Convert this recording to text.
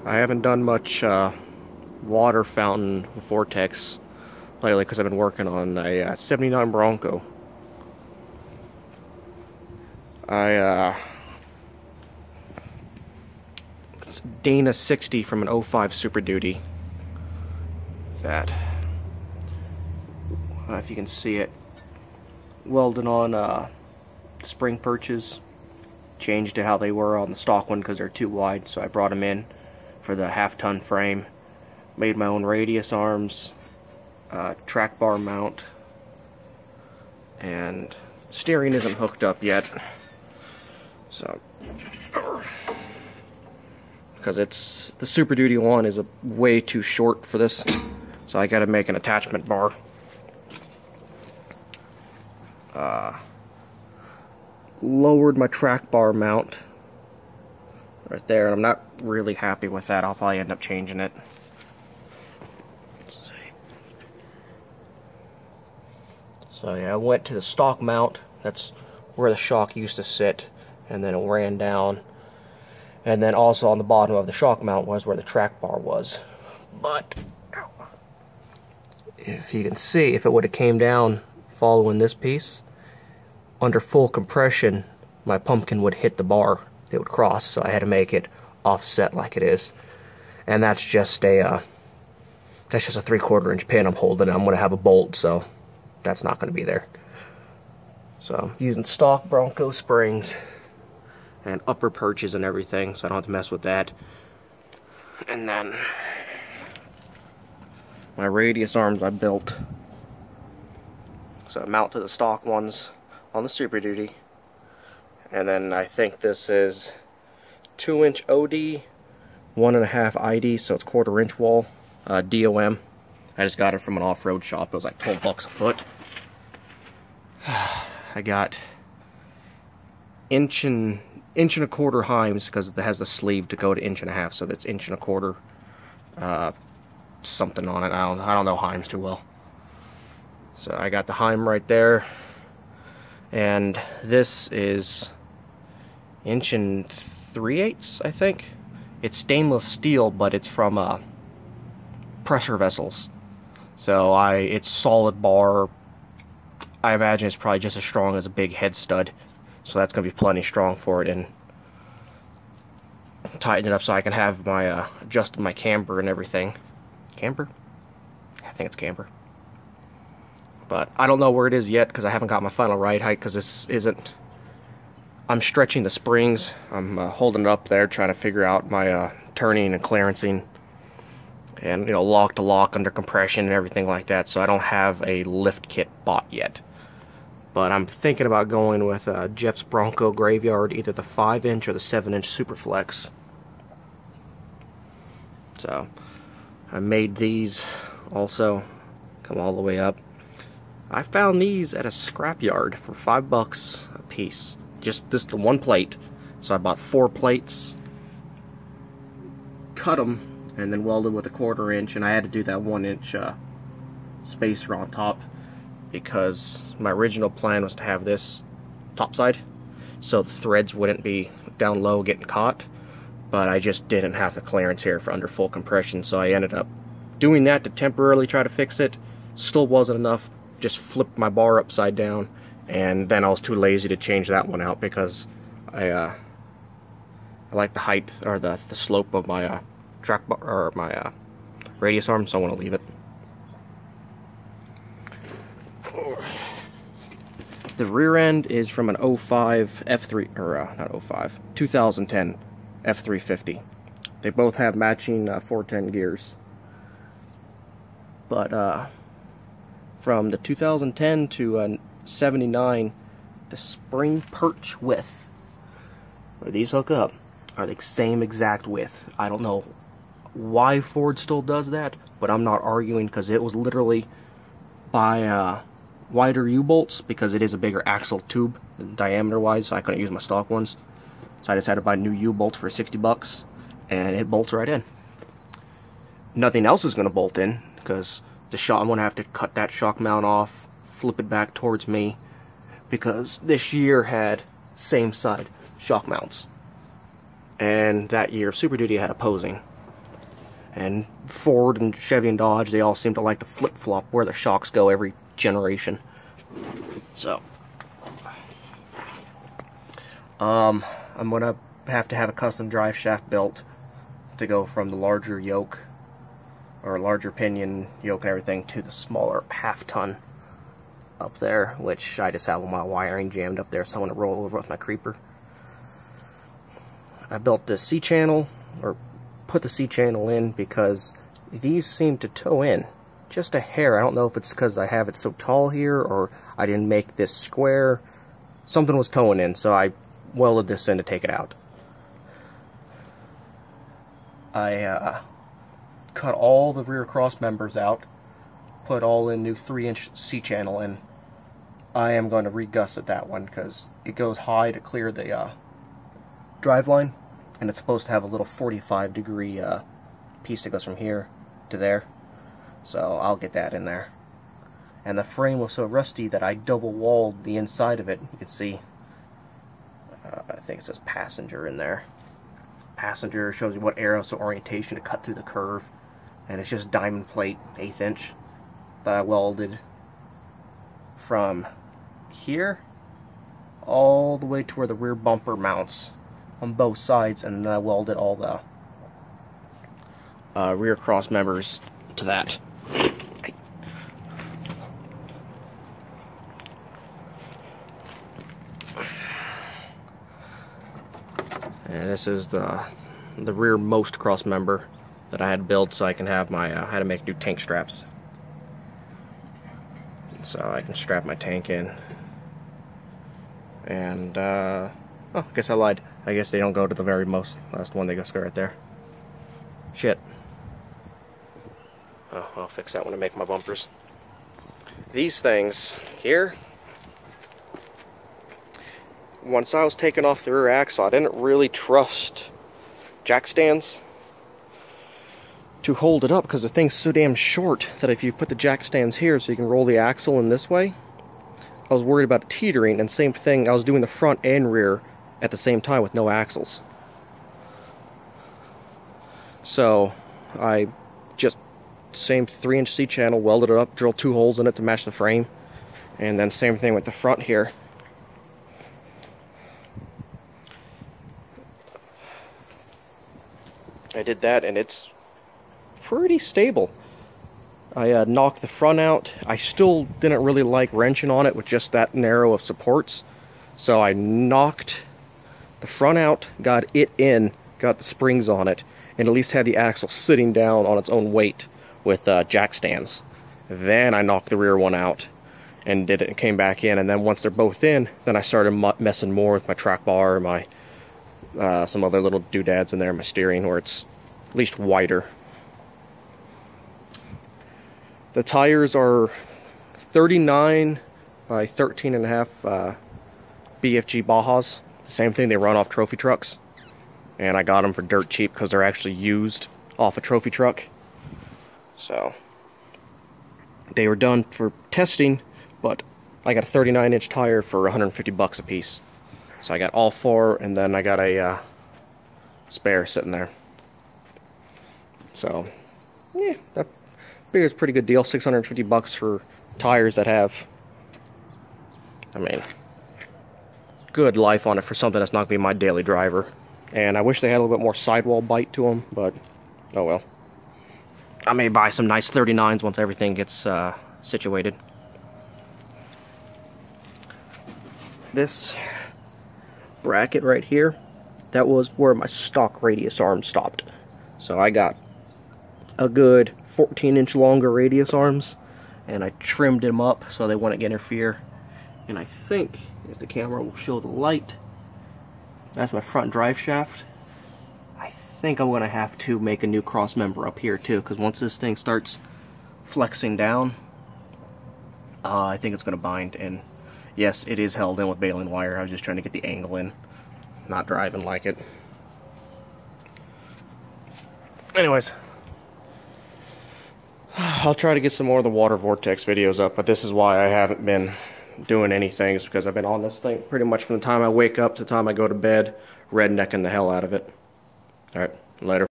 I haven't done much water fountain vortex lately because I've been working on a 79 Bronco. It's Dana 60 from an 05 Super Duty. That, if you can see it, welded on spring perches, changed to how they were on the stock one because they're too wide, so I brought them in for the half-ton frame. Made my own radius arms, track bar mount, and steering isn't hooked up yet, so because it's the Super Duty one is way too short for this, so I got to make an attachment bar. Lowered my track bar mount right there, and I'm not really happy with that. I'll probably end up changing it. Let's see. So yeah, I went to the stock mount. That's where the shock used to sit, and then it ran down, and then also on the bottom of the shock mount was where the track bar was. But if you can see, if it would have came down following this piece, under full compression, my pumpkin would hit the bar. It would cross, so I had to make it offset like it is. And that's just a 3/4 inch pin I'm holding. I'm going to have a bolt, so that's not going to be there. So using stock Bronco springs and upper perches and everything, so I don't have to mess with that. And then my radius arms I built, so I mount to the stock ones on the Super Duty, and then I think this is 2-inch OD, 1.5 ID, so it's 1/4 inch wall, DOM. I just got it from an off-road shop. It was like 12 bucks a foot. I got inch and a quarter heims because it has the sleeve to go to 1.5 inches, so that's 1.25 inches. Something on it. I don't know heims too well. So I got the heim right there. And this is 1 3/8, I think. It's stainless steel, but it's from pressure vessels. So it's solid bar. I imagine it's probably just as strong as a big head stud. So that's going to be plenty strong for it. And tighten it up so I can have my adjusted my camber and everything. Camber? I think it's camber. But I don't know where it is yet because I haven't got my final ride height, because this isn't... I'm stretching the springs. I'm holding it up there trying to figure out my turning and clearancing, and lock to lock under compression and everything like that, so I don't have a lift kit bought yet. But I'm thinking about going with Jeff's Bronco Graveyard, either the 5-inch or the 7-inch Superflex. So I made these also, come all the way up. I found these at a scrapyard for $5 a piece. Just the one plate. So I bought 4 plates, cut them, and then welded with a 1/4 inch. And I had to do that 1-inch spacer on top because my original plan was to have this topside, so the threads wouldn't be down low getting caught. But I just didn't have the clearance here for under full compression, so I ended up doing that to temporarily try to fix it. Still wasn't enough. Just flipped my bar upside down, and then I was too lazy to change that one out because I like the height or the slope of my track bar or my radius arm, so I want to leave it. The rear end is from an 05 F3 or not 05, 2010 F350. They both have matching 410 gears, but from the 2010 to 79, the spring perch width, where these hook up, are the same exact width. I don't know why Ford still does that, but I'm not arguing, because it was literally by wider U-bolts, because it is a bigger axle tube diameter-wise, so I couldn't use my stock ones. So I just had to buy new U-bolts for 60 bucks, and it bolts right in. Nothing else is going to bolt in, because I'm going to have to cut that shock mount off, flip it back towards me, because this year had same side shock mounts, and that year Super Duty had opposing. And Ford and Chevy and Dodge, they all seem to like to flip-flop where the shocks go every generation. So, I'm gonna have to have a custom drive shaft built to go from the larger yoke, or larger pinion yoke and everything, to the smaller half-ton up there, which I just have all my wiring jammed up there, so I'm gonna roll over with my creeper. I built the C-channel, or put the C-channel in, because these seem to toe in just a hair. I don't know if it's because I have it so tall here, or I didn't make this square. Something was toeing in, so I welded this in to take it out. I cut all the rear cross members out, put all in new 3-inch C-channel in. I am going to re-gusset that one because it goes high to clear the drive line, and it's supposed to have a little 45-degree piece that goes from here to there. So I'll get that in there. And the frame was so rusty that I double-walled the inside of it. You can see, I think it says passenger in there. Passenger shows you what arrow, so orientation to cut through the curve. And it's just diamond plate, 1/8 inch, that I welded from here all the way to where the rear bumper mounts on both sides, and then I welded all the rear cross members to that. And this is the rear most cross member that I had to build so I can have my, I had to make new tank straps. So I can strap my tank in. And, oh, I guess I lied. I guess they don't go to the very most last one, they just go right there. Shit. Oh, I'll fix that when I make my bumpers. These things here, once I was taking off the rear axle, I didn't really trust jack stands to hold it up because the thing's so damn short that if you put the jack stands here so you can roll the axle in this way, I was worried about teetering, and same thing, I was doing the front and rear at the same time with no axles. So I just, same 3-inch C-channel, welded it up, drilled 2 holes in it to match the frame, and then same thing with the front here. I did that, and it's pretty stable. I knocked the front out. I still didn't really like wrenching on it with just that narrow of supports, so I knocked the front out, got it in, got the springs on it, and at least had the axle sitting down on its own weight with jack stands. Then I knocked the rear one out and did it and came back in, and then once they're both in, then I started messing more with my track bar, my some other little doodads in there, my steering, where it's at least wider. The tires are 39 by 13.5 BFG Bajas. Same thing, they run off trophy trucks. And I got them for dirt cheap because they're actually used off a trophy truck. So, they were done for testing, but I got a 39-inch tire for 150 bucks a piece. So I got all 4, and then I got a spare sitting there. So, yeah, that figures a pretty good deal. 650 bucks for tires that have, I mean, good life on it for something that's not going to be my daily driver. And I wish they had a little bit more sidewall bite to them, but oh well. I may buy some nice 39s once everything gets situated. This bracket right here, that was where my stock radius arm stopped. So I got a good 14-inch longer radius arms, and I trimmed them up so they wouldn't interfere. And I think, if the camera will show the light, that's my front drive shaft. I think I'm going to have to make a new cross member up here too, because once this thing starts flexing down, I think it's going to bind. And yes, it is held in with baling wire. I was just trying to get the angle in, not driving like it. Anyways, I'll try to get some more of the water vortex videos up, but this is why I haven't been doing anything, is because I've been on this thing pretty much from the time I wake up to the time I go to bed, rednecking the hell out of it. Alright, later.